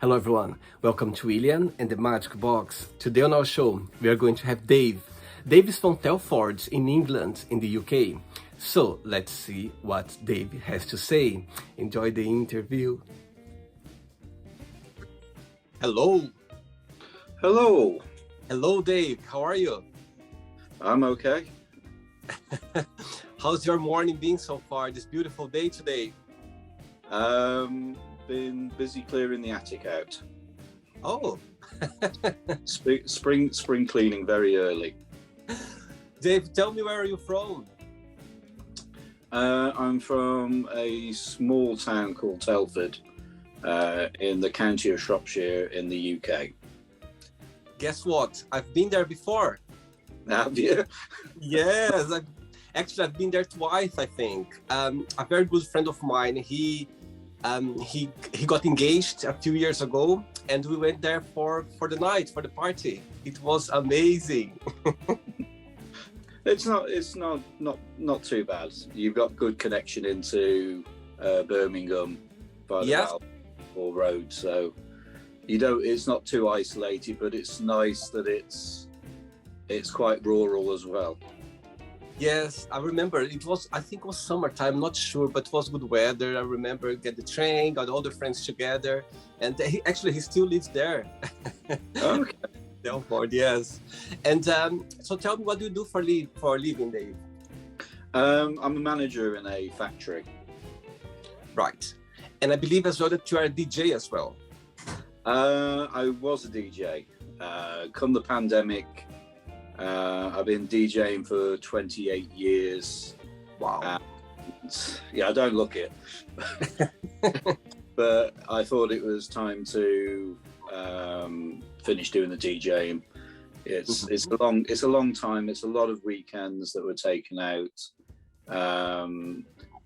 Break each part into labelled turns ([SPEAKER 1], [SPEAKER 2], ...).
[SPEAKER 1] Hello everyone, welcome to William and the Magic Box. Today on our show, we are going to have Dave. Dave is from Telford in England, in the UK. So let's see what Dave has to say. Enjoy the interview. Hello.
[SPEAKER 2] Hello.
[SPEAKER 1] Hello Dave, how are you?
[SPEAKER 2] I'm okay.
[SPEAKER 1] How's your morning been so far, this beautiful day today?
[SPEAKER 2] Been busy clearing the attic out.
[SPEAKER 1] Oh.
[SPEAKER 2] Spring cleaning very early.
[SPEAKER 1] Dave, tell me, where are you from?
[SPEAKER 2] I'm from a small town called Telford, in the county of Shropshire in the UK.
[SPEAKER 1] Guess what? I've been there before.
[SPEAKER 2] Have you?
[SPEAKER 1] Yes, I've been there twice, I think. A very good friend of mine, he got engaged a few years ago, and we went there for the night, for the party. It was amazing.
[SPEAKER 2] It's not too bad. You've got good connection into Birmingham by the Balfour Road, so you don't. It's not too isolated, but it's nice that it's quite rural as well.
[SPEAKER 1] Yes, I remember I think it was summertime, not sure, but it was good weather. I remember get the train, got all the friends together, and he still lives there.
[SPEAKER 2] Okay.
[SPEAKER 1] Telford, yes. And so tell me, what do you do for a living, Dave?
[SPEAKER 2] I'm a manager in a factory.
[SPEAKER 1] Right. And I believe as well that you are a DJ as well.
[SPEAKER 2] I was a DJ. Come the pandemic, I've been DJing for 28 years.
[SPEAKER 1] Wow.
[SPEAKER 2] Yeah, I don't look it. But I thought it was time to finish doing the DJing. It's a long time. It's a lot of weekends that were taken out.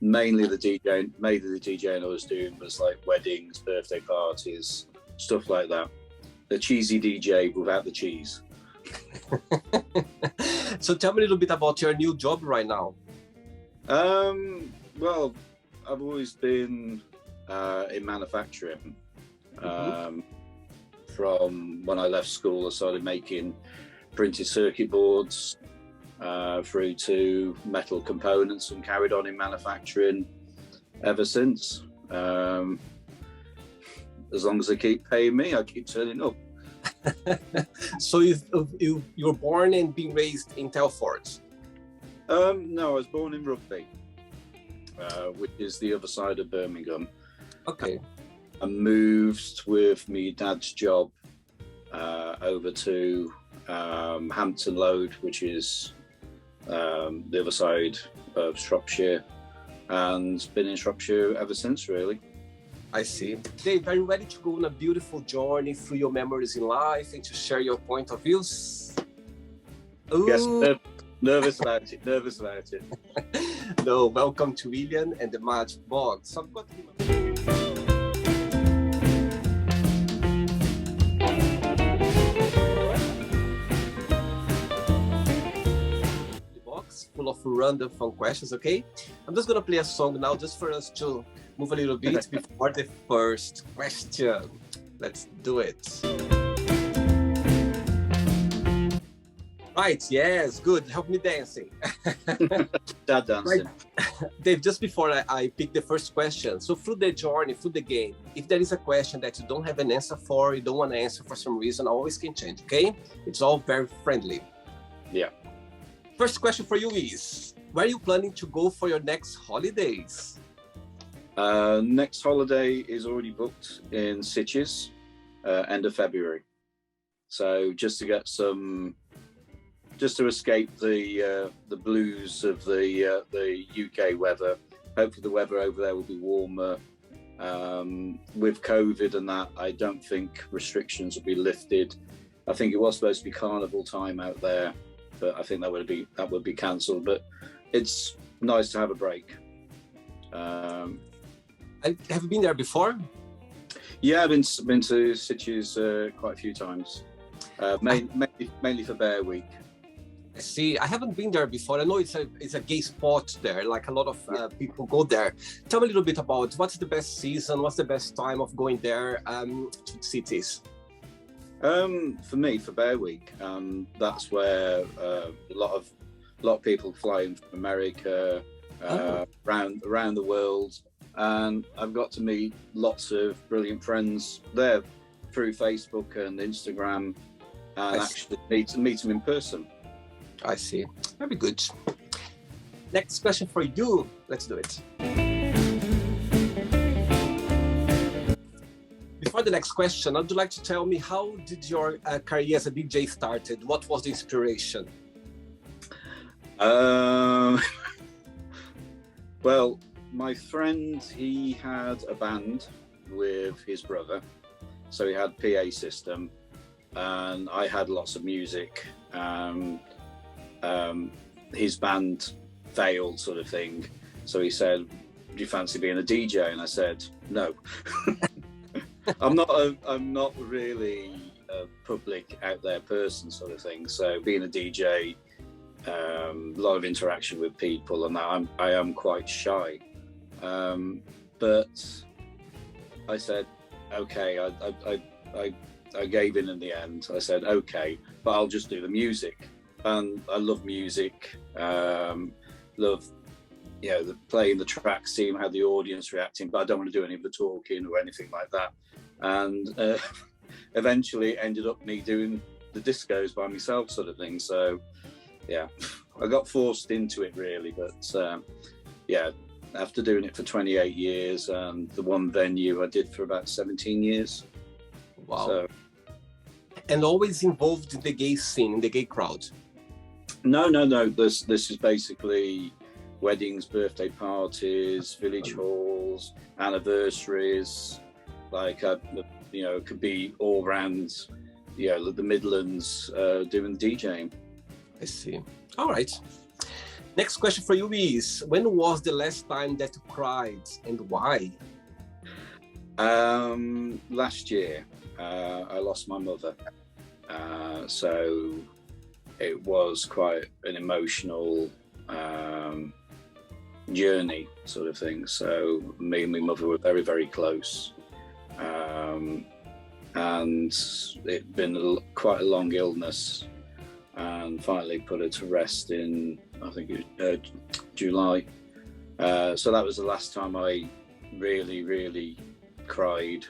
[SPEAKER 2] Mainly the DJing I was doing was like weddings, birthday parties, stuff like that. The cheesy DJ without the cheese.
[SPEAKER 1] So tell me a little bit about your new job right now.
[SPEAKER 2] Well, I've always been in manufacturing. From when I left school, I started making printed circuit boards through to metal components, and carried on in manufacturing ever since. As long as they keep paying me, I keep turning up.
[SPEAKER 1] So you were born and being raised in Telford?
[SPEAKER 2] No, I was born in Rugby, which is the other side of Birmingham.
[SPEAKER 1] Okay.
[SPEAKER 2] I moved with my dad's job over to Hampton Road, which is the other side of Shropshire, and been in Shropshire ever since, really.
[SPEAKER 1] I see. Dave, are you ready to go on a beautiful journey through your memories in life and to share your point of views? Ooh.
[SPEAKER 2] Yes, nervous about it.
[SPEAKER 1] No, welcome to William and the Magic Box. So I've got the box full of random fun questions, okay? I'm just gonna play a song now just for us to move a little bit before the first question. Let's do it. Right, yes, good. Help me dancing.
[SPEAKER 2] Dad dancing.
[SPEAKER 1] Right. Dave, just before I pick the first question, so through the journey, through the game, if there is a question that you don't have an answer for, you don't want to answer for some reason, I always can change, okay? It's all very friendly.
[SPEAKER 2] Yeah.
[SPEAKER 1] First question for you is, where are you planning to go for your next holidays?
[SPEAKER 2] Next holiday is already booked in Sitges, end of February. So just to escape the blues of the UK weather. Hopefully the weather over there will be warmer. With COVID and that, I don't think restrictions will be lifted. I think it was supposed to be carnival time out there, but I think that would be cancelled. But it's nice to have a break.
[SPEAKER 1] Have you been there before?
[SPEAKER 2] Yeah, I've been to Sitges quite a few times, mainly for Bear Week.
[SPEAKER 1] See, I haven't been there before. I know it's a gay spot there, like a lot of people go there. Tell me a little bit about what's the best season, what's the best time of going there to cities?
[SPEAKER 2] For me, for Bear Week, that's where a lot of people fly in from America, around the world, and I've got to meet lots of brilliant friends there through Facebook and Instagram, and actually meet them in person.
[SPEAKER 1] I see. Very good. Next question for you. Let's do it. Before the next question, I'd like to tell me, how did your career as a DJ started? What was the inspiration?
[SPEAKER 2] Well, my friend, he had a band with his brother, so he had PA system, and I had lots of music. His band failed, sort of thing, so he said, "Do you fancy being a DJ?" And I said, "No." I'm not really a public out there person, sort of thing. So being a DJ, a lot of interaction with people, and I am quite shy. But I said, okay. I gave in the end. I said, okay, but I'll just do the music. And I love music. Love, playing the tracks, seeing how the audience reacting. But I don't want to do any of the talking or anything like that. And eventually it ended up me doing the discos by myself, sort of thing. So yeah, I got forced into it really, but after doing it for 28 years, and the one venue I did for about 17 years.
[SPEAKER 1] Wow.
[SPEAKER 2] So,
[SPEAKER 1] and always involved in the gay scene, in the gay crowd?
[SPEAKER 2] No. This is basically weddings, birthday parties, village halls, anniversaries. Like, it could be all around, the Midlands, doing DJing.
[SPEAKER 1] I see. All right. Next question for you is, when was the last time that you cried, and why?
[SPEAKER 2] Last year, I lost my mother. So it was quite an emotional journey, sort of thing. So me and my mother were very, very close. And it'd been quite a long illness, and finally put her to rest in, I think it was July. So that was the last time I really, really cried.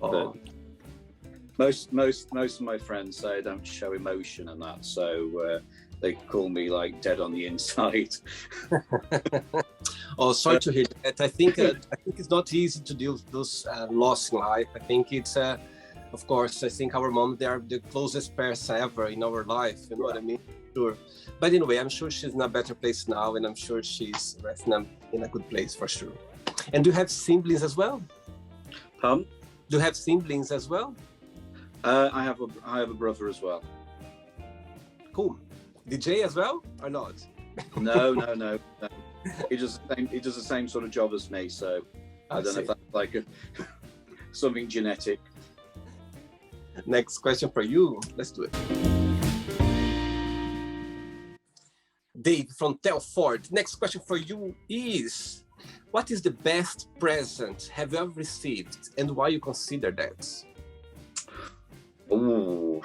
[SPEAKER 1] Oh.
[SPEAKER 2] But most of my friends say I don't show emotion and that, so they call me like dead on the inside.
[SPEAKER 1] Oh, sorry to hear that. I think it's not easy to deal with those loss in life. I think it's, of course, I think our mom, they are the closest person ever in our life. You know what I mean? Sure. But anyway, I'm sure she's in a better place now, and I'm sure she's resting in a good place for sure. And do you have siblings as well?
[SPEAKER 2] Do
[SPEAKER 1] you have siblings as well?
[SPEAKER 2] I have a brother as well.
[SPEAKER 1] Cool. DJ as well or not?
[SPEAKER 2] No. He does the same sort of job as me, so I don't know if that's like something genetic.
[SPEAKER 1] Next question for you. Let's do it. Dave from Telford. Next question for you is, what is the best present have you ever received, and why you consider that?
[SPEAKER 2] Oh,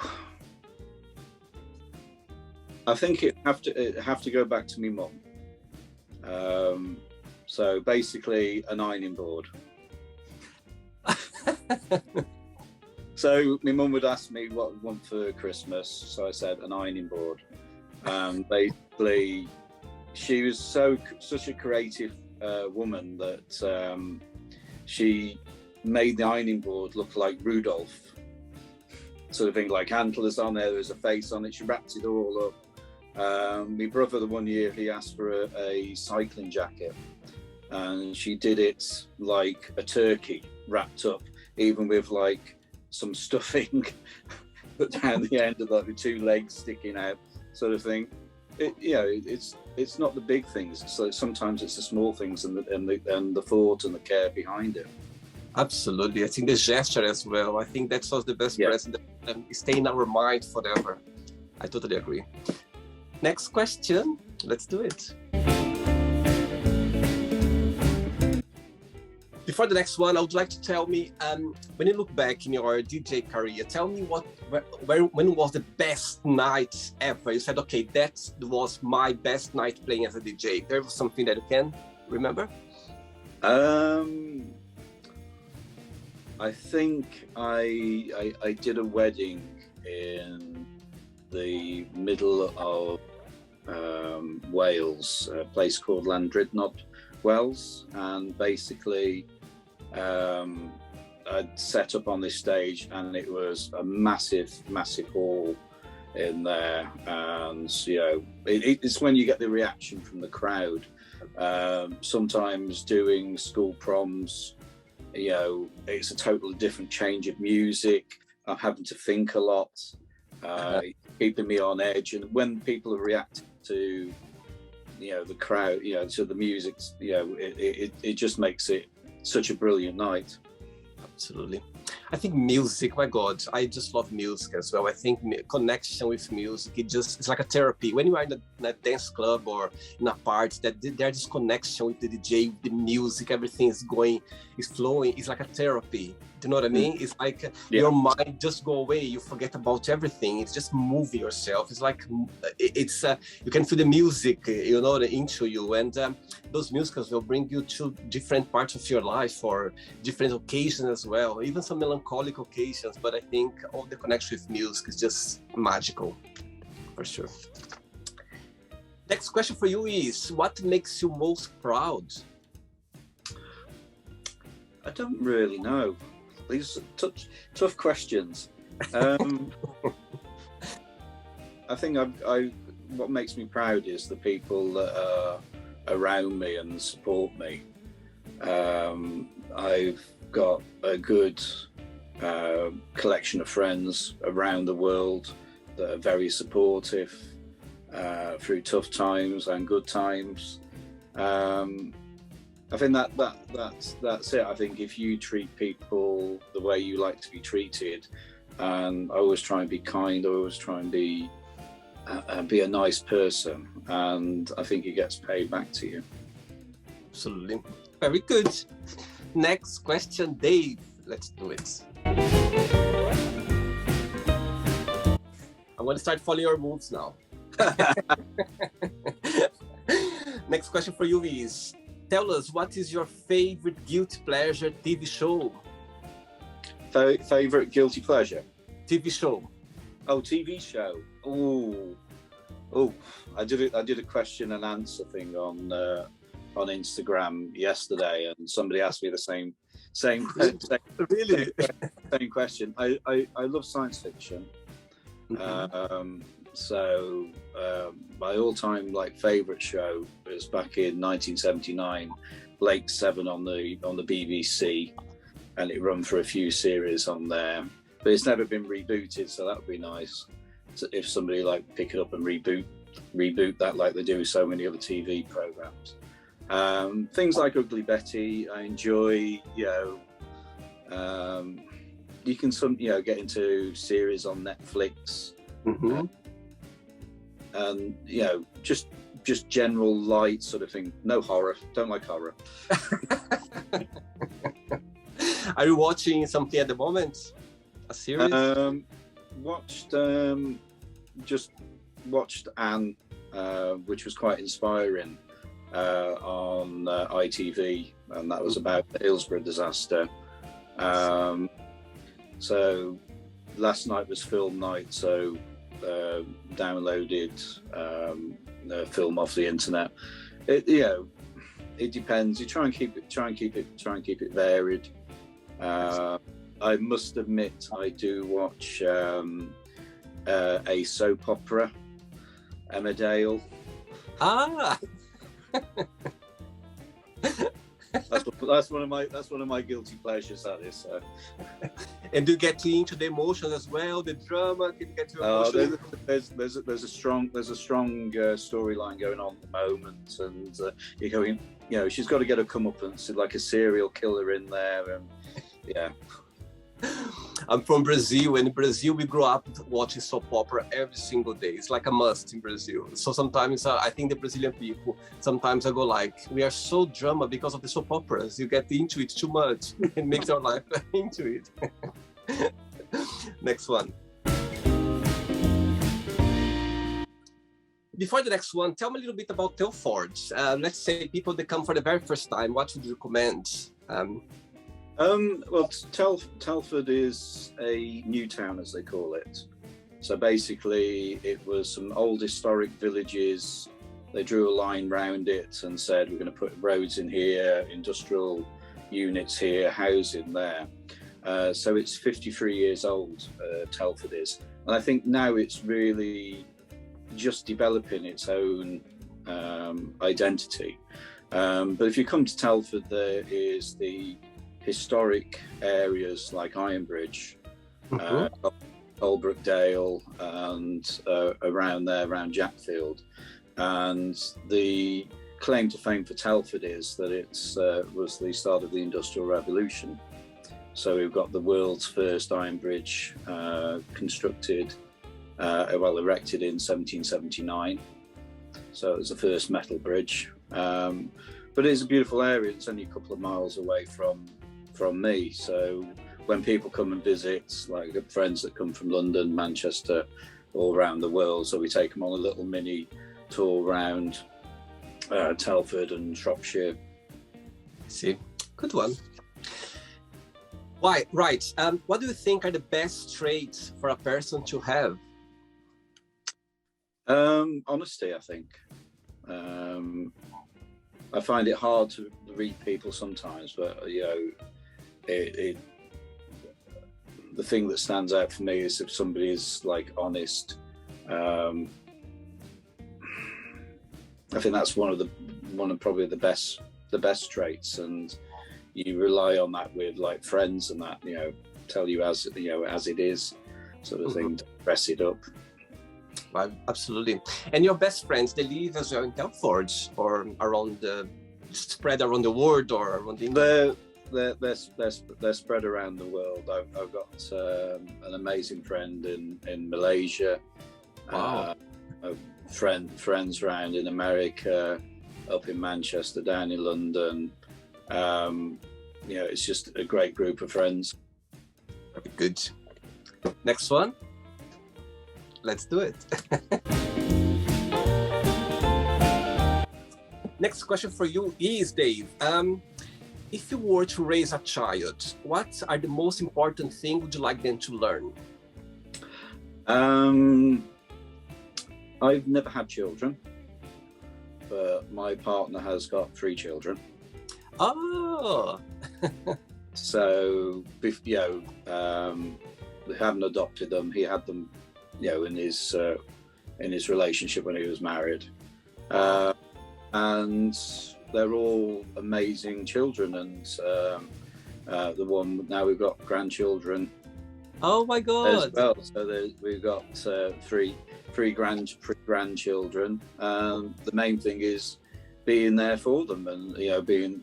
[SPEAKER 2] I think it have to go back to my mum. So basically an ironing board. So my mum would ask me what I want for Christmas, so I said an ironing board. Basically, she was such a creative woman that she made the ironing board look like Rudolph, sort of thing, like antlers on there. There was a face on it. She wrapped it all up. My brother, the one year, he asked for a cycling jacket, and she did it like a turkey wrapped up, even with like some stuffing put down the end of like the two legs sticking out, sort of thing. It's not the big things. So sometimes it's the small things and the thought and the care behind it.
[SPEAKER 1] Absolutely. I think the gesture as well. I think that's the best present that stay in our mind forever. I totally agree. Next question. Let's do it. Before the next one, I would like to tell me, when you look back in your DJ career, tell me when was the best night ever? You said, okay, that was my best night playing as a DJ. There was something that you can remember?
[SPEAKER 2] I think I did a wedding in the middle of Wales, a place called Llandrydnog Wells, and basically I'd set up on this stage, and it was a massive hall in there, and it's when you get the reaction from the crowd. Sometimes doing school proms, it's a totally different change of music. I'm having to think a lot, keeping me on edge, and when people are reacting to the crowd, to the music, it just makes it such a brilliant night.
[SPEAKER 1] Absolutely. I think music, my God, I just love music as well. I think connection with music, it's like a therapy. When you are in a dance club or in a party, there's this connection with the DJ, with the music, everything is flowing. It's like a therapy. Do you know what I mean? It's like your mind just go away. You forget about everything. It's just moving yourself. It's like, you can feel the music, into you. And those musicals will bring you to different parts of your life or different occasions as well. Even some melancholic occasions. But I think all the connection with music is just magical, for sure. Next question for you is, what makes you most proud?
[SPEAKER 2] I don't really know. These are tough questions. I think what makes me proud is the people that are around me and support me. I've got a good collection of friends around the world that are very supportive through tough times and good times. I think that's it. I think if you treat people the way you like to be treated, and I always try and be kind, I always try and be a nice person, and I think it gets paid back to you.
[SPEAKER 1] Absolutely. Very good. Next question, Dave. Let's do it. I'm going to start following your moves now. Next question for you is, tell us, what is your favorite guilty pleasure TV show?
[SPEAKER 2] Favorite guilty pleasure?
[SPEAKER 1] TV show.
[SPEAKER 2] Oh, TV show. Oh, I did a question and answer thing on Instagram yesterday, and somebody asked me the same
[SPEAKER 1] really
[SPEAKER 2] same question. I love science fiction. Mm-hmm. So my all-time favorite show was back in 1979, Blake 7 on the BBC, and it ran for a few series on there, but it's never been rebooted, so that would be nice if somebody pick it up and reboot that like they do with so many other TV programs. Things like Ugly Betty, I enjoy. You can get into series on Netflix.
[SPEAKER 1] Mm-hmm.
[SPEAKER 2] And just general light sort of thing. No horror. Don't like horror.
[SPEAKER 1] Are you watching something at the moment? A series?
[SPEAKER 2] Just watched Anne, which was quite inspiring, on ITV, and that was about the Hillsborough disaster. So last night was film night, so downloaded the film off the internet. It depends. You try and keep it varied. I must admit, I do watch a soap opera, Emmerdale. That's one of my guilty pleasures. That is.
[SPEAKER 1] And do you get into the emotions as well? The drama can get you emotional.
[SPEAKER 2] There's a strong storyline going on at the moment, and you're going. She's got to get her comeuppance, like a serial killer in there, and yeah.
[SPEAKER 1] I'm from Brazil, and in Brazil we grew up watching soap opera every single day. It's like a must in Brazil. So sometimes I think the Brazilian people, sometimes I go like, we are so drama because of the soap operas. You get into it too much. It makes our life into it. Next one. Before the next one, tell me a little bit about Telford. Let's say people that come for the very first time, what would you recommend?
[SPEAKER 2] Well, Telford is a new town, as they call it. So basically, it was some old historic villages. They drew a line round it and said, we're going to put roads in here, industrial units here, housing there. So it's 53 years old, Telford is. And I think now it's really just developing its own identity. But if you come to Telford, there is the historic areas like Ironbridge, Colebrookdale, and around there, around Jackfield. And the claim to fame for Telford is that it was the start of the Industrial Revolution. So we've got the world's first iron bridge constructed, erected in 1779. So it was the first metal bridge. But it's a beautiful area. It's only a couple of miles away from me. So when people come and visit, like friends that come from London, Manchester, all around the world, so we take them on a little mini tour around Telford and Shropshire.
[SPEAKER 1] See, good one. Right. What do you think are the best traits for a person to have?
[SPEAKER 2] Honesty, I think. I find it hard to read people sometimes, but the thing that stands out for me is if somebody is like honest. I think that's one of probably the best traits, and you rely on that with like friends and that, tell you as it is, sort of thing, to dress it up.
[SPEAKER 1] Right, absolutely. And your best friends, they live as well in Telford or spread around the world or around England?
[SPEAKER 2] They're spread around the world. I've got an amazing friend in Malaysia.
[SPEAKER 1] Wow.
[SPEAKER 2] Friends around in America, up in Manchester, down in London. It's just a great group of friends.
[SPEAKER 1] Very good. Next one. Let's do it. Next question for you is, Dave. If you were to raise a child, what are the most important things would you like them to learn?
[SPEAKER 2] I've never had children, but my partner has got 3 children.
[SPEAKER 1] Oh.
[SPEAKER 2] So, we haven't adopted them. He had them, in his relationship when he was married, and they're all amazing children. And the one now we've got grandchildren.
[SPEAKER 1] Oh my God!
[SPEAKER 2] As well, so we've got three grandchildren. The main thing is being there for them, and being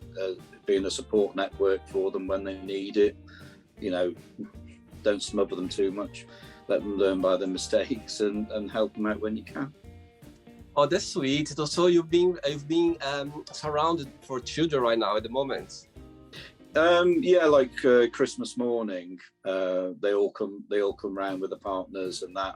[SPEAKER 2] a support network for them when they need it. Don't smother them too much. Let them learn by their mistakes and help them out when you can.
[SPEAKER 1] Oh, that's sweet. So you've been surrounded for children right now at the moment.
[SPEAKER 2] Like Christmas morning, they all come round with the partners and that,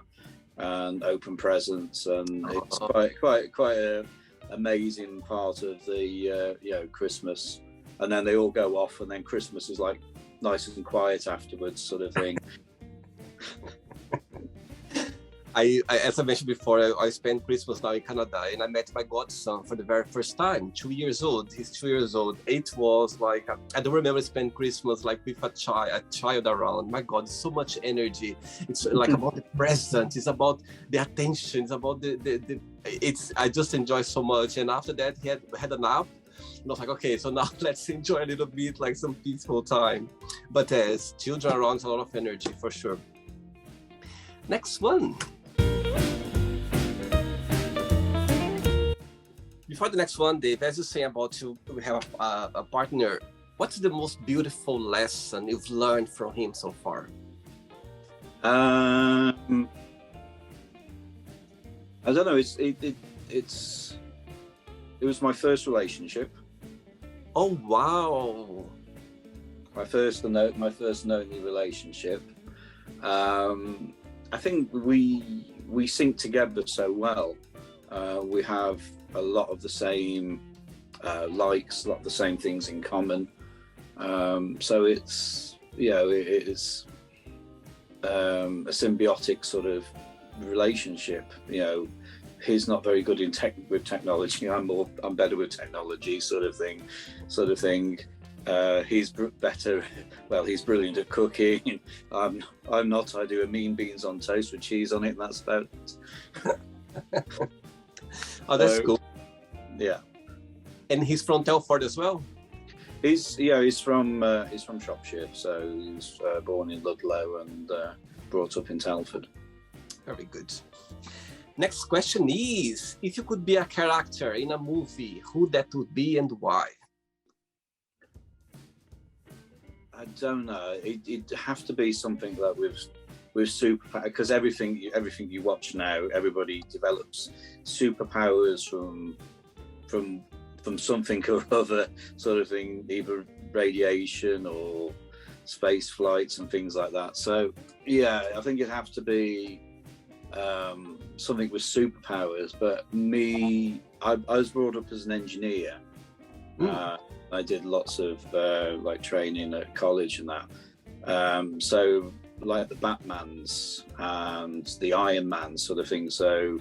[SPEAKER 2] and open presents, and it's quite a amazing part of the Christmas. And then they all go off, and then Christmas is like nice and quiet afterwards, sort of thing.
[SPEAKER 1] As I mentioned before, I spent Christmas now in Canada, and I met my godson for the very first time. 2 years old. He's 2 years old. It was like, I don't remember spending Christmas like with a child around. My God, so much energy. It's like about the present. It's about the attention. It's about I just enjoy so much. And after that, he had a nap. And I was like, okay, so now let's enjoy a little bit, like some peaceful time. But as children around, it's a lot of energy for sure. Next one. Before the next one, Dave, as you say about we have a partner, What's the most beautiful lesson you've learned from him so far?
[SPEAKER 2] I don't know. It was my first relationship.
[SPEAKER 1] Oh wow!
[SPEAKER 2] My first and only relationship. I think we sync together so well. We have a lot of the same likes, a lot of the same things in common. So it's it's a symbiotic sort of relationship. He's not very good with technology. I'm better with technology, sort of thing. He's better. Well, he's brilliant at cooking. I'm not. I do a mean beans on toast with cheese on it, and that's about it.
[SPEAKER 1] Oh, that's cool.
[SPEAKER 2] Yeah.
[SPEAKER 1] And he's from Telford as well?
[SPEAKER 2] He's from Shropshire, so he was born in Ludlow and brought up in Telford.
[SPEAKER 1] Very good. Next question is, if you could be a character in a movie, who that would be and why?
[SPEAKER 2] I don't know. It'd have to be something that with superpower, because everything you watch now, everybody develops superpowers from something or other, sort of thing, either radiation or space flights and things like that. So yeah, I think it'd have to be something with superpowers. But I was brought up as an engineer. I did lots of like training at college and that. So like the Batmans and the Iron Man sort of thing. So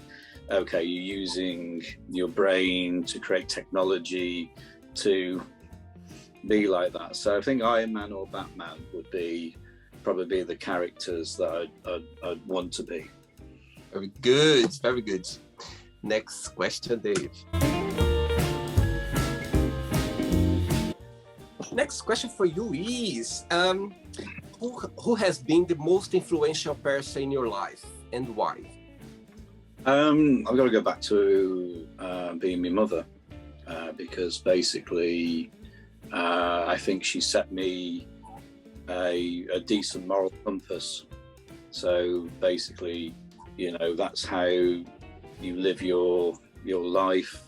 [SPEAKER 2] okay, you're using your brain to create technology to be like that. So I think Iron Man or Batman would probably the characters that I'd want to be.
[SPEAKER 1] Very good, very good. Next question, Dave. Next question for you is, who has been the most influential person in your life and why?
[SPEAKER 2] I've got to go back to being my mother, because basically I think she set me a decent moral compass. So basically, that's how you live your life,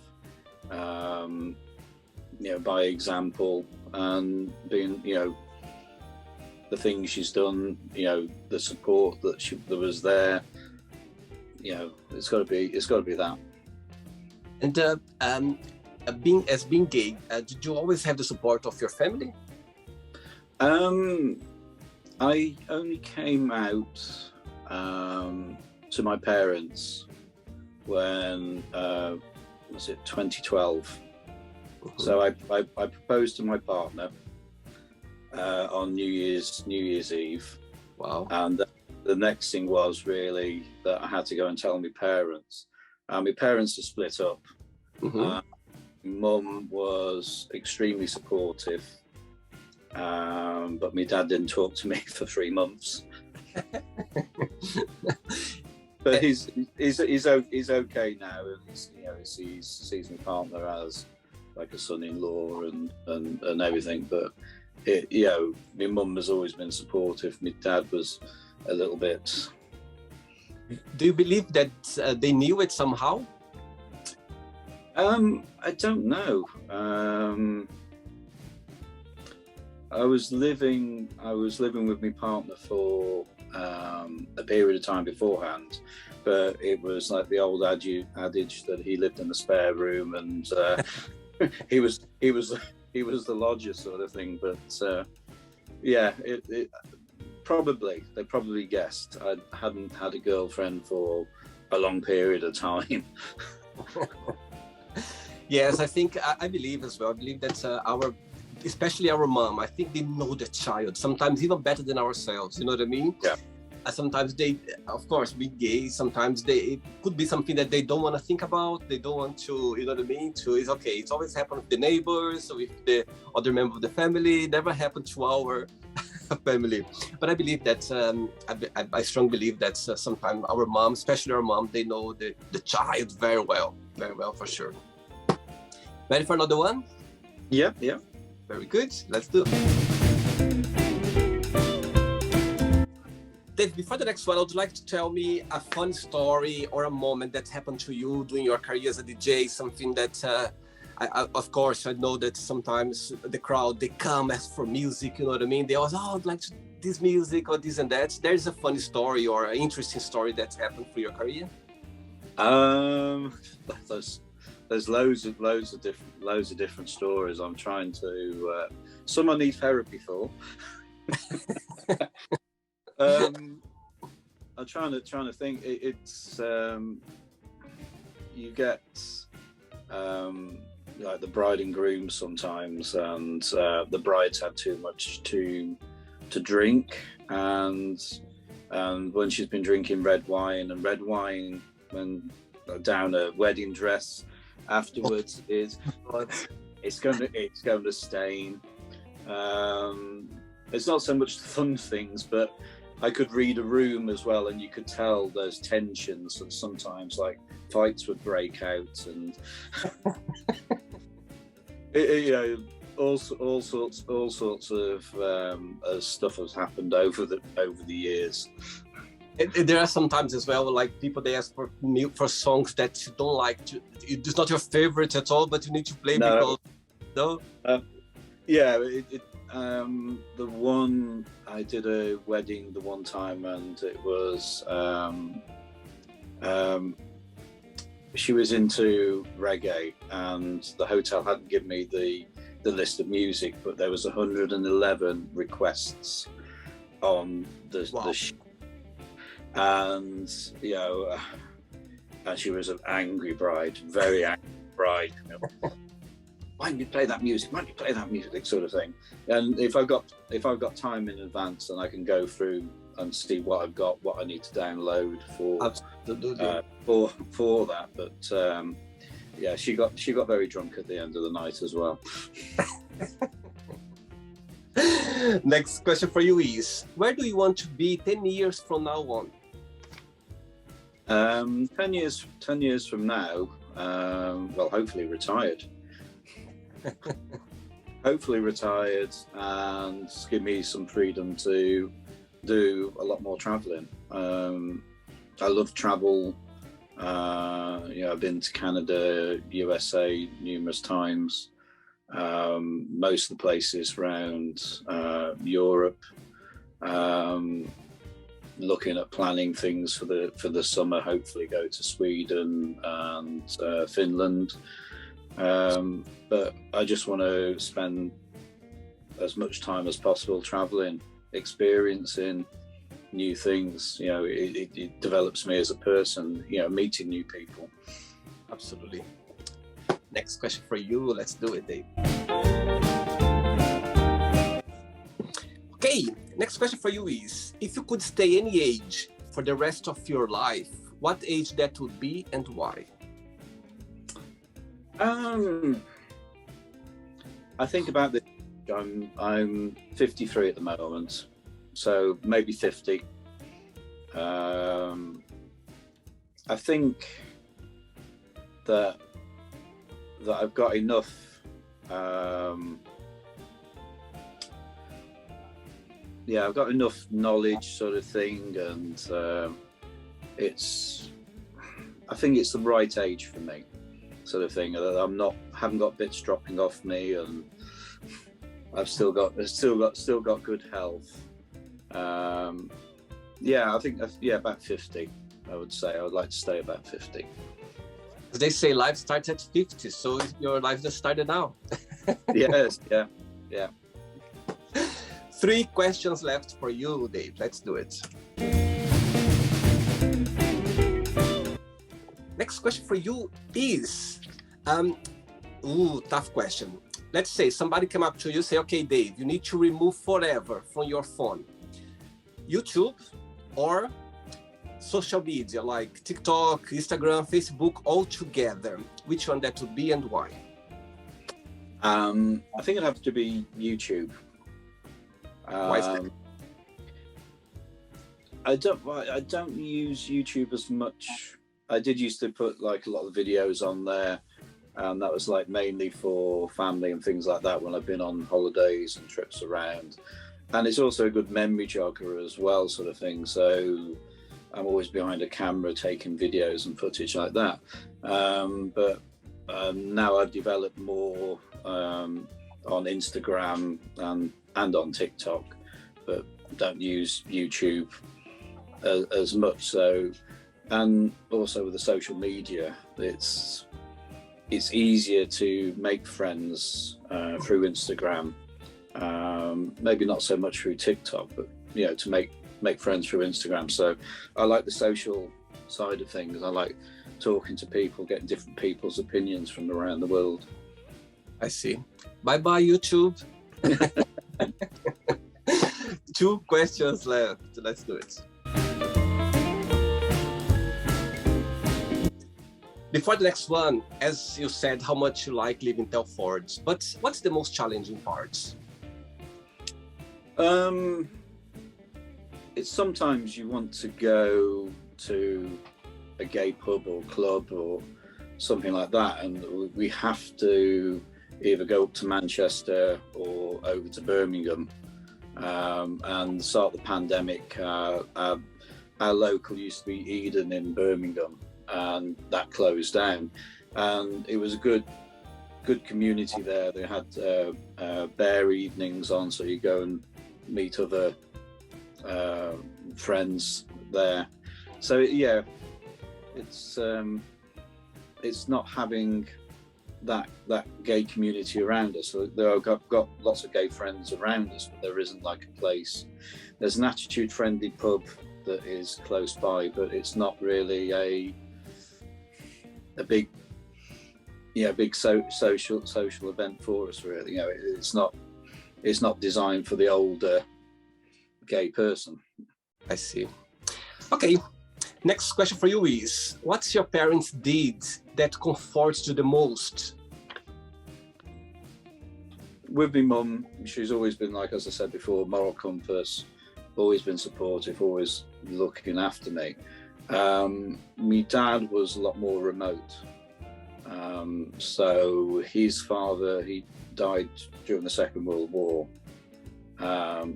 [SPEAKER 2] by example, and being, the things she's done, the support that was there. It's got to be that.
[SPEAKER 1] And being gay, did you always have the support of your family?
[SPEAKER 2] I only came out to my parents when was it 2012? Mm-hmm. So I proposed to my partner on New Year's Eve.
[SPEAKER 1] Wow!
[SPEAKER 2] And the next thing was really that I had to go and tell my parents. My parents are split up. Mm-hmm. Mum was extremely supportive, but my dad didn't talk to me for 3 months. But he's okay now, and he sees my partner as like a son-in-law and everything. But my mum has always been supportive. My dad was a little bit.
[SPEAKER 1] Do you believe that they knew it somehow?
[SPEAKER 2] I don't know. I was living with my partner for a period of time beforehand, but it was like the old adage that he lived in the spare room, and he was the lodger sort of thing. But they probably guessed I hadn't had a girlfriend for a long period of time.
[SPEAKER 1] Yes, I believe as well. I believe that especially our mom, I think they know the child sometimes even better than ourselves. You know what I mean?
[SPEAKER 2] Yeah.
[SPEAKER 1] Sometimes they, of course, be gay. Sometimes it could be something that they don't want to think about. They don't want to, you know what I mean? It's okay. It's always happened with the neighbors, with the other member of the family. It never happened to our family. But I believe that, I strongly believe that sometimes our mom, especially our mom, they know the child very well for sure. Ready for another one?
[SPEAKER 2] Yeah.
[SPEAKER 1] Very good. Let's do it. Dave, before the next one, I would like to tell me a fun story or a moment that happened to you during your career as a DJ, something that, of course, I know that sometimes the crowd, they come ask for music, you know what I mean? They always, oh, I'd like this music or this and that. There's a funny story or an interesting story that happened for your career?
[SPEAKER 2] There's loads of different stories. I'm trying to, some I need therapy for. I'm trying to think. It's you get like the bride and groom sometimes, and the bride's had too much to drink, and when she's been drinking red wine when down a wedding dress afterwards it's going to stain. It's not so much the fun things, but I could read a room as well, and you could tell there's tensions, and sometimes like fights would break out, and you know, all sorts of stuff has happened over the years.
[SPEAKER 1] There are sometimes as well, like people they ask for songs that you don't like. It's not your favorite at all, but you need to play because
[SPEAKER 2] yeah. The one I did a wedding the one time, and it was she was into reggae, and the hotel hadn't given me the list of music, but there was 111 requests on the and you know, and she was an angry bride, very angry bride. You know, why don't you play that music? Why don't you play that music? Sort of thing. And if I've got time in advance, then I can go through and see what I've got, what I need to download for that. But yeah, she got very drunk at the end of the night as well.
[SPEAKER 1] Next question for you is: where do you want to be 10 years from now on?
[SPEAKER 2] 10 years from now, well, hopefully retired. Hopefully retired, and give me some freedom to do a lot more traveling. I love travel. You know, I've been to Canada, USA numerous times. Most of the places around Europe. Looking at planning things for the summer. Hopefully, go to Sweden and Finland. But I just want to spend as much time as possible traveling, experiencing new things. You know, it develops me as a person, you know, meeting new people.
[SPEAKER 1] Absolutely. Next question for you. Let's do it, Dave. Okay, next question for you is: if you could stay any age for the rest of your life, what age that would be and why?
[SPEAKER 2] I think about this. I'm 53 at the moment, so maybe 50. I think that I've got enough. Yeah, I've got enough knowledge, sort of thing, and I think it's the right age for me, sort of thing. Haven't got bits dropping off me, and I've still got good health. Yeah, I think about 50. I would say I would like to stay about 50.
[SPEAKER 1] They say life starts at 50, so your life just started now.
[SPEAKER 2] Yes, yeah.
[SPEAKER 1] 3 questions left for you, Dave. Let's do it. Next question for you is, tough question. Let's say somebody come up to you, say, okay, Dave, you need to remove forever from your phone YouTube or social media like TikTok, Instagram, Facebook, all together. Which one that would be and why?
[SPEAKER 2] I think it'd have to be YouTube.
[SPEAKER 1] Why is that?
[SPEAKER 2] I don't use YouTube as much. I did used to put like a lot of videos on there, and that was like mainly for family and things like that when I've been on holidays and trips around. And it's also a good memory jogger as well, sort of thing. So I'm always behind a camera taking videos and footage like that. But now I've developed more on Instagram and on TikTok, but don't use YouTube as much. So, and also with the social media, it's easier to make friends through Instagram. Maybe not so much through TikTok, but to make friends through Instagram. So I like the social side of things. I like talking to people, getting different people's opinions from around the world.
[SPEAKER 1] I see. Bye YouTube. 2 questions left. Let's do it. Before the next one, as you said, how much you like living in Telford, but what's the most challenging part?
[SPEAKER 2] It's sometimes you want to go to a gay pub or club or something like that, and we have to either go up to Manchester or over to Birmingham. And the start of the pandemic, our local used to be Eden in Birmingham, and that closed down. And it was a good community there. They had bear evenings on, so you go and meet other friends there. So yeah, it's not having that gay community around us. So I've got lots of gay friends around us, but there isn't like a place. There's an Attitude Friendly pub that is close by, but it's not really a big social event for us, really. It's not designed for the older gay person.
[SPEAKER 1] I see. Okay, next question for you is, what's your parents did that comforts you the most?
[SPEAKER 2] With my mum, she's always been, like, as I said before, moral compass, always been supportive, always looking after me. My dad was a lot more remote. So his father, he died during the Second World War.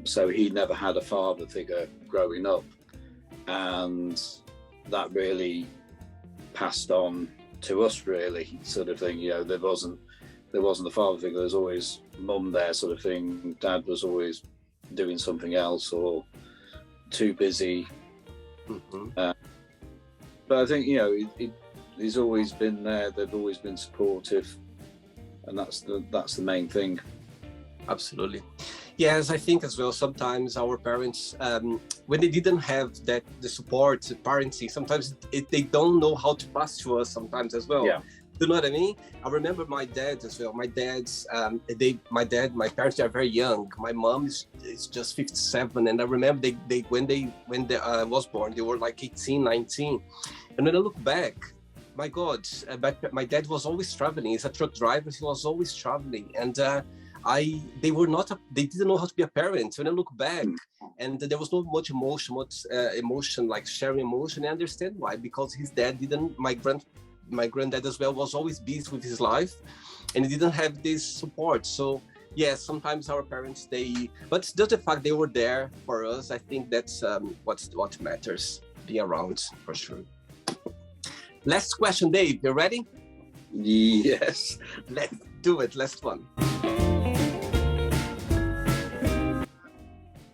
[SPEAKER 2] So he never had a father figure growing up. And that really passed on to us, really, sort of thing. There wasn't a father figure. There's always mum there, sort of thing. Dad was always doing something else or too busy.
[SPEAKER 1] Mm-hmm.
[SPEAKER 2] But I think he's always been there. They've always been supportive, and that's the main thing.
[SPEAKER 1] Absolutely. Yes, I think as well, sometimes our parents, when they didn't have the support, parenting, sometimes they don't know how to pass to us sometimes as well.
[SPEAKER 2] Yeah.
[SPEAKER 1] Do you know what I mean? I remember my dad as well. My parents are very young. My mom is just 57. And I remember when they was born, they were like 18, 19. And when I look back, my God, my dad was always traveling. He's a truck driver. He was always traveling. And they didn't know how to be a parent. When I look back, and there was not much emotion, like sharing emotion. I understand why, because his dad didn't. My granddad as well was always busy with his life, and he didn't have this support. So yeah, sometimes our parents but just the fact they were there for us, I think that's what matters. Being around, for sure. Last question, Dave. You ready?
[SPEAKER 2] Yes.
[SPEAKER 1] Let's do it. Last one.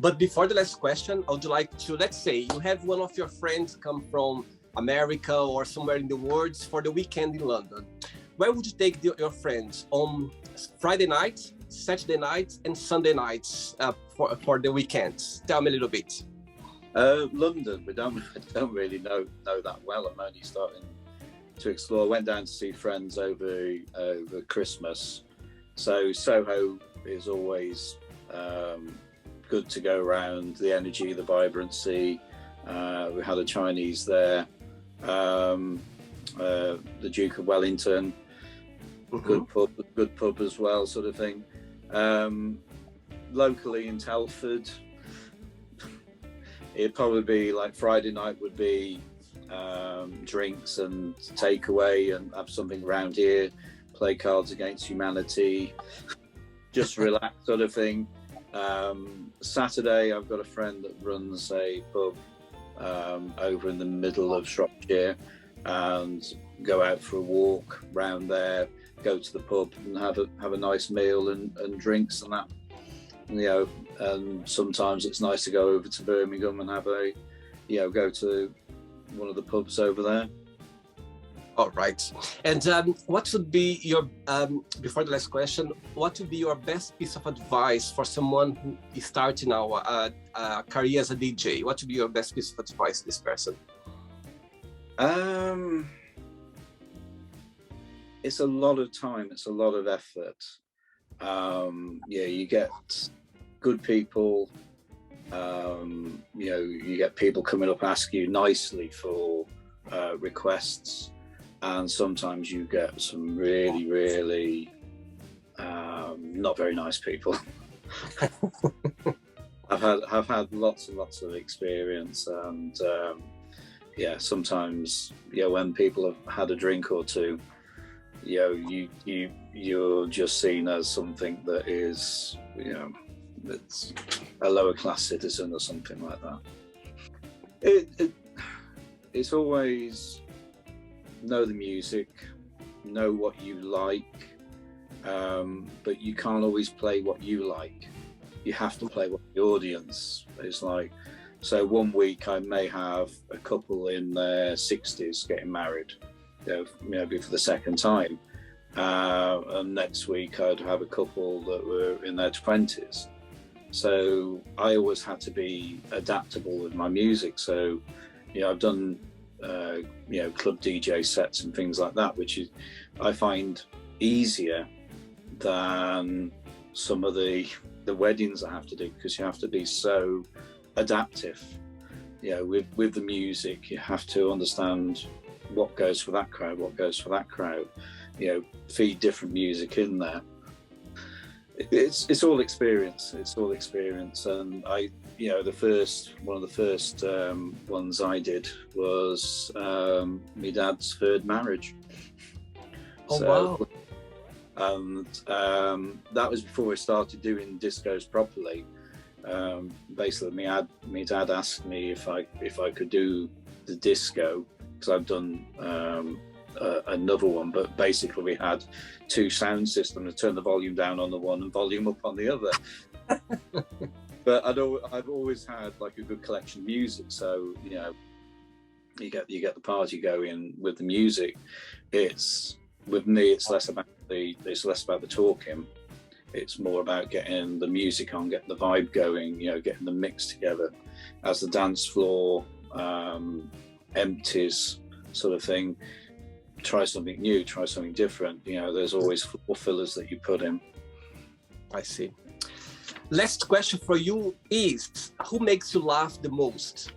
[SPEAKER 1] But before the last question, I would like to, let's say you have one of your friends come from America or somewhere in the world for the weekend in London. Where would you take your friends on Friday night, Saturday night, and Sunday nights for the weekends? Tell me a little bit.
[SPEAKER 2] London, I don't really know that well. I'm only starting to explore. I went down to see friends over Christmas. So Soho is always good to go around. The energy, the vibrancy. We had a Chinese there. The Duke of Wellington,
[SPEAKER 1] Mm-hmm.
[SPEAKER 2] good pub as well, sort of thing. Locally in Telford, it'd probably be like Friday night would be drinks and takeaway and have something around here, play Cards Against Humanity, just relax sort of thing. Saturday, I've got a friend that runs a pub over in the middle of Shropshire, and go out for a walk round there, go to the pub and have a nice meal and drinks and that. And sometimes it's nice to go over to Birmingham and have go to one of the pubs over there.
[SPEAKER 1] All right. And what would be your, before the last question, what would be your best piece of advice for someone who is starting now a career as a DJ? What would be your best piece of advice to this person?
[SPEAKER 2] It's a lot of time. It's a lot of effort. You get good people. You get people coming up asking you nicely for requests. And sometimes you get some really, really not very nice people. I've had lots and lots of experience, and sometimes when people have had a drink or two, you're just seen as something that is that's a lower class citizen or something like that. It's always know the music, know what you like, but you can't always play what you like. You have to play what the audience is like. So one week I may have a couple in their 60s getting married, maybe for the second time, and next week I'd have a couple that were in their 20s. So I always had to be adaptable with my music. So I've done club DJ sets and things like that, which I find easier than some of the weddings I have to do, because you have to be so adaptive. With the music, you have to understand what goes for that crowd, what goes for that crowd. Feed different music in there. It's all experience. It's all experience, and one of the first ones I did was my dad's third marriage.
[SPEAKER 1] Wow.
[SPEAKER 2] And that was before I started doing discos properly. Basically, my dad asked me if I could do the disco, because I've done another one, but basically we had two sound systems, to turn the volume down on the one and volume up on the other. But I've always had like a good collection of music, so you get the party going with the music. With me, it's less about the talking. It's more about getting the music on, getting the vibe going, getting the mix together. As the dance floor empties, sort of thing, try something new, try something different. There's always floor fillers that you put in.
[SPEAKER 1] I see. Last question for you is, who makes you laugh the most?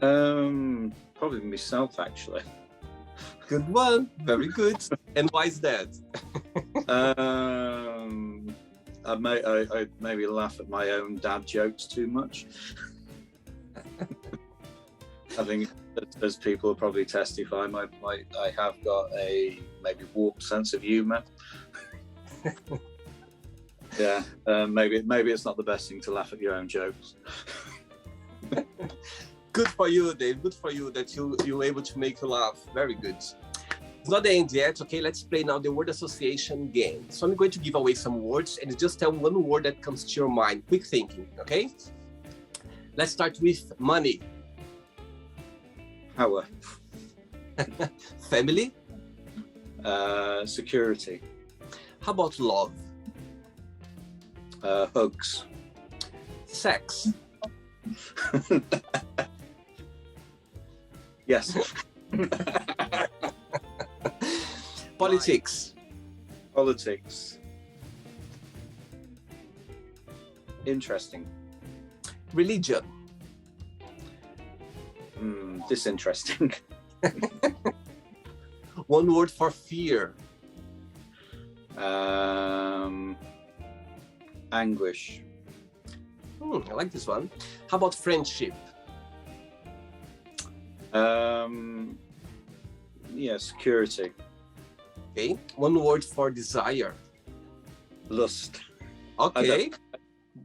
[SPEAKER 2] Probably myself, actually.
[SPEAKER 1] Good one. Very good. And why is that?
[SPEAKER 2] I maybe laugh at my own dad jokes too much. I think, as people will probably testify, I have got a maybe warped sense of humour. Yeah, maybe it's not the best thing to laugh at your own jokes.
[SPEAKER 1] Good for you, Dave. Good for you that you were able to make you laugh. Very good. It's not the end yet. Okay, let's play now the word association game. So I'm going to give away some words, and you just tell one word that comes to your mind. Quick thinking, okay? Let's start with money.
[SPEAKER 2] Power.
[SPEAKER 1] Family.
[SPEAKER 2] Security.
[SPEAKER 1] How about love?
[SPEAKER 2] Hugs.
[SPEAKER 1] Sex.
[SPEAKER 2] Yes.
[SPEAKER 1] Politics.
[SPEAKER 2] Politics. Interesting.
[SPEAKER 1] Religion.
[SPEAKER 2] Disinteresting.
[SPEAKER 1] One word for fear.
[SPEAKER 2] Anguish.
[SPEAKER 1] I like this one. How about friendship?
[SPEAKER 2] Security.
[SPEAKER 1] Okay. One word for desire.
[SPEAKER 2] Lust.
[SPEAKER 1] Okay.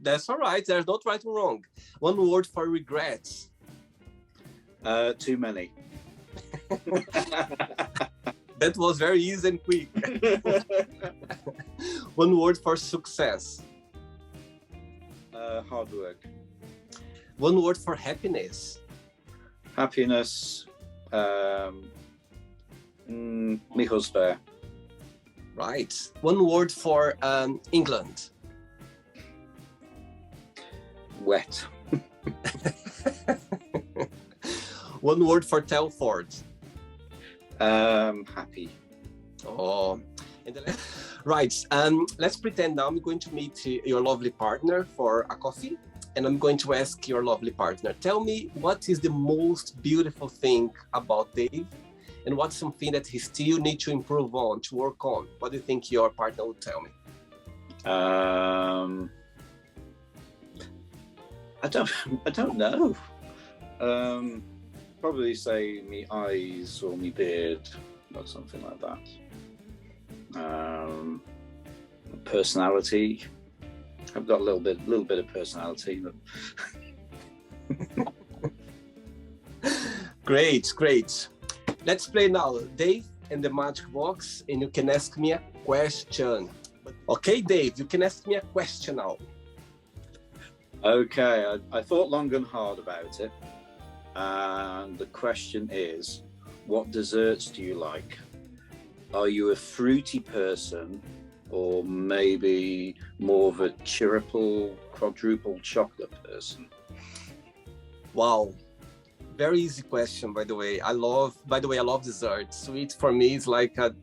[SPEAKER 1] That's all right. There's not right or wrong. One word for regrets.
[SPEAKER 2] Too many.
[SPEAKER 1] That was very easy and quick. One word for success.
[SPEAKER 2] Hard work.
[SPEAKER 1] One word for happiness.
[SPEAKER 2] Happiness. My husband.
[SPEAKER 1] Right. One word for England.
[SPEAKER 2] Wet.
[SPEAKER 1] One word for Telford.
[SPEAKER 2] Happy.
[SPEAKER 1] Oh, right. Let's pretend now I'm going to meet your lovely partner for a coffee, and I'm going to ask your lovely partner, tell me what is the most beautiful thing about Dave, and what's something that he still needs to improve on, to work on? What do you think your partner would tell me?
[SPEAKER 2] I don't know. Probably say me eyes or me beard or something like that. Personality. I've got a little bit of personality. But...
[SPEAKER 1] Great. Let's play now, Dave and the Magic Box, and you can ask me a question. Okay, Dave, you can ask me a question now.
[SPEAKER 2] Okay, I thought long and hard about it. And the question is, what desserts do you like? Are you a fruity person, or maybe more of a quadruple chocolate person?
[SPEAKER 1] Wow. Very easy question, by the way. I love dessert. Sweet for me is like a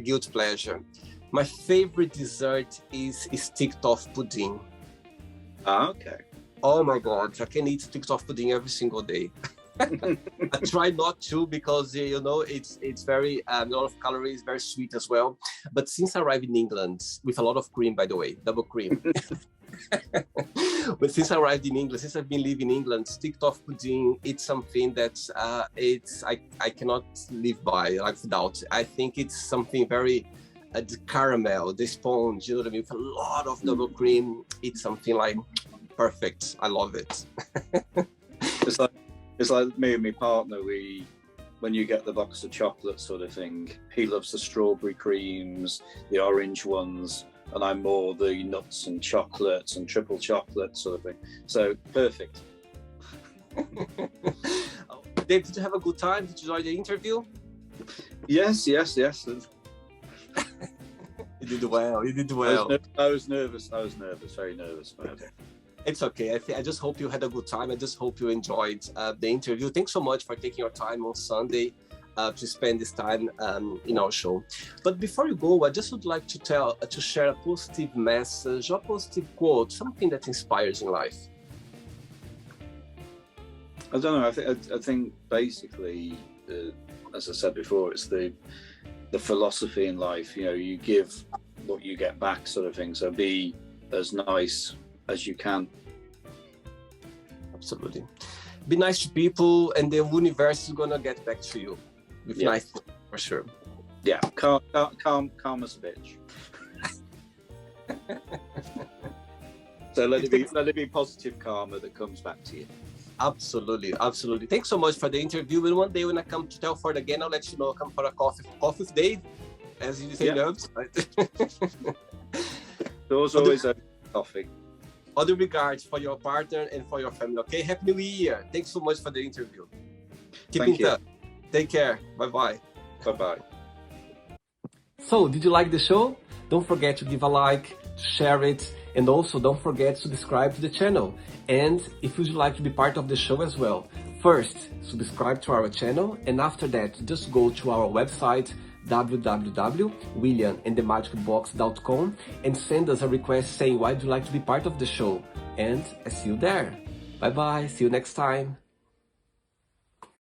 [SPEAKER 1] guilty pleasure. My favorite dessert is stick off pudding.
[SPEAKER 2] Okay.
[SPEAKER 1] Oh my God, I can eat stick off pudding every single day. I try not to because it's very a lot of calories, very sweet as well. But since I arrived in England with a lot of cream, by the way, double cream. But since I arrived in England, since I've been living in England, stick off pudding, it's something that I cannot live by without. I think it's something very the caramel, the sponge, you know what I mean, with a lot of double cream. It's something like perfect. I love it.
[SPEAKER 2] It's like me and my partner. When you get the box of chocolate sort of thing, he loves the strawberry creams, the orange ones, and I'm more the nuts and chocolates and triple chocolate sort of thing. So perfect.
[SPEAKER 1] Dave, did you have a good time? Did you enjoy the interview?
[SPEAKER 2] Yes.
[SPEAKER 1] You did well.
[SPEAKER 2] I was nervous, very nervous about it.
[SPEAKER 1] It's okay. I just hope you had a good time. I just hope you enjoyed the interview. Thanks so much for taking your time on Sunday to spend this time in our show. But before you go, I just would like to share a positive message, a positive quote, something that inspires in life.
[SPEAKER 2] I don't know. I think basically, as I said before, it's the philosophy in life. You give what you get back, sort of thing. So be as nice as you can.
[SPEAKER 1] Absolutely. Be nice to people, and the universe is gonna get back to you with nice things, for sure.
[SPEAKER 2] Yeah, calm as a bitch. So let it be positive karma that comes back to you.
[SPEAKER 1] Absolutely. Thanks so much for the interview. And one day when I come to Telford again, I'll let you know. I'll come for a coffee with Dave, as you say, nerves. Right?
[SPEAKER 2] There's always a coffee.
[SPEAKER 1] All the regards for your partner and for your family. Okay, Happy New Year. Thanks so much for the interview. Keep in touch. Take care. Bye-bye.
[SPEAKER 2] Bye-bye.
[SPEAKER 1] So, did you like the show? Don't forget to give a like, share it, and also don't forget to subscribe to the channel. And if you'd like to be part of the show as well, first, subscribe to our channel, and after that, just go to our website, www.williamandthemagicbox.com, and send us a request saying why do you like to be part of the show. And I see you there. Bye bye, see you next time.